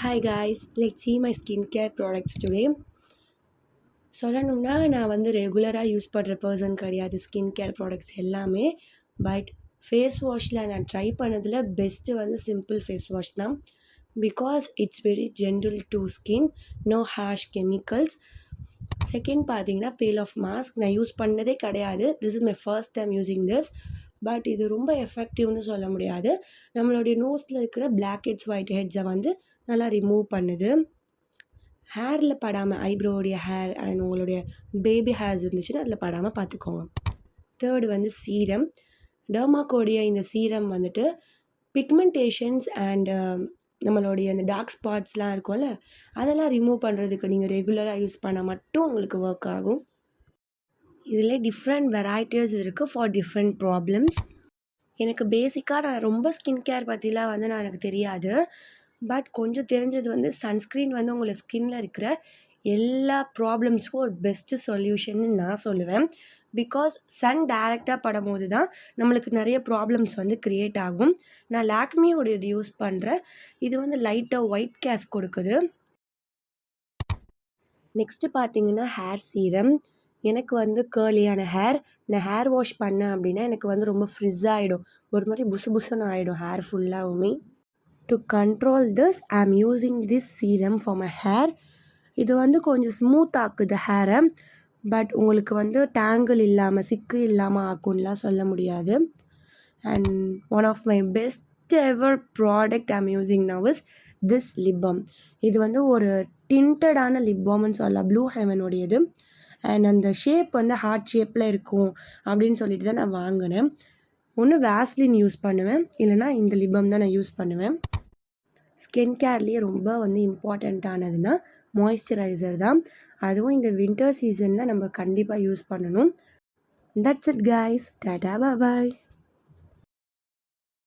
Hi guys, let's see my skincare products today. சொல்லணும்னா நான் வந்து ரெகுலராக யூஸ் பண்ணுற பர்சன் கிடையாது ஸ்கின் கேர் ப்ராடக்ட்ஸ் எல்லாமே. பட் ஃபேஸ் வாஷில் நான் ட்ரை பண்ணதில் பெஸ்ட்டு வந்து சிம்பிள் ஃபேஸ் வாஷ் தான். Because it's very gentle to skin, no harsh chemicals. Second பார்த்தீங்கன்னா பீல் ஆஃப் மாஸ்க் நான் யூஸ் பண்ணதே கிடையாது. This is my first time using this. But இது ரொம்ப எஃபெக்டிவ்னு சொல்ல முடியாது. நம்மளுடைய நோஸில் இருக்கிற பிளாக் ஹெட்ஸ் ஒயிட் ஹெட்ஸை வந்து நல்லா ரிமூவ் பண்ணுது. ஹேரில் படாமல் ஐப்ரோவுடைய ஹேர் அண்ட் உங்களுடைய பேபி ஹேர்ஸ் இருந்துச்சுன்னா அதில் படாமல் பார்த்துக்கோங்க. தேர்டு வந்து சீரம். டெர்மாக்கோடைய இந்த சீரம் வந்துட்டு பிக்மெண்டேஷன்ஸ் அண்ட் நம்மளுடைய அந்த டார்க் ஸ்பாட்ஸ்லாம் இருக்கும்ல அதெல்லாம் ரிமூவ் பண்ணுறதுக்கு நீங்கள் ரெகுலராக யூஸ் பண்ணால் மட்டும் உங்களுக்கு ஒர்க் ஆகும். இதில் டிஃப்ரெண்ட் வெரைட்டிஸ் இருக்குது ஃபார் டிஃப்ரெண்ட் ப்ராப்ளம்ஸ். எனக்கு பேசிக்காக நான் ரொம்ப ஸ்கின் கேர் பற்றிலாம் வந்து எனக்கு தெரியாது. பட் கொஞ்சம் தெரிஞ்சது வந்து சன்ஸ்க்ரீன் வந்து உங்களை ஸ்கின்னில் இருக்கிற எல்லா ப்ராப்ளம்ஸ்க்கும் ஒரு பெஸ்ட்டு சொல்யூஷன்னு நான் சொல்லுவேன். பிகாஸ் சன் டைரெக்டாக படும்போது தான் நம்மளுக்கு நிறைய ப்ராப்ளம்ஸ் வந்து க்ரியேட் ஆகும். நான் லாக்மியோட இது யூஸ் பண்ணுறேன். இது வந்து லைட்டாக ஒயிட் கேஸ்ட் கொடுக்குது. நெக்ஸ்ட்டு பார்த்தீங்கன்னா ஹேர் சீரம். எனக்கு வந்து கேர்லியான ஹேர். நான் ஹேர் வாஷ் பண்ணேன் அப்படின்னா எனக்கு வந்து ரொம்ப ஃப்ரிஸ் ஆகிடும், ஒரு மாதிரி புசு புசுன்னு ஆகிடும் ஹேர் ஃபுல்லாகவுமே. To control this I am using this serum for my hair. இது வந்து கொஞ்சம் ஸ்மூத் ஆக்குது ஹேரை. பட் உங்களுக்கு வந்து டேங்கிள் இல்லாமல் சிக்கு இல்லாமல் ஆக்கும்லாம் சொல்ல முடியாது. And one of my best ever product I am using now is this lip balm. இது வந்து ஒரு டிண்டடான லிப் பாம்னு சொல்லலாம், ப்ளூ ஹெவனுடையது. அண்ட் அந்த ஷேப் வந்து ஹார்ட் ஷேப்பில் இருக்கும் அப்படின்னு சொல்லிட்டு தான் நான் வாங்கினேன். ஒன்று வேஸ்லின் யூஸ் பண்ணுவேன், இல்லைனா இந்த லிப் பாம் தான் நான் யூஸ் பண்ணுவேன். ஸ்கின் கேர்லேயே ரொம்ப வந்து இம்பார்ட்டண்ட்டானதுன்னா மாய்ஸ்சரைசர் தான். அதுவும் இந்த வின்டர் சீசனில் நம்ம கண்டிப்பாக யூஸ் பண்ணணும். That's it guys, Tata bye.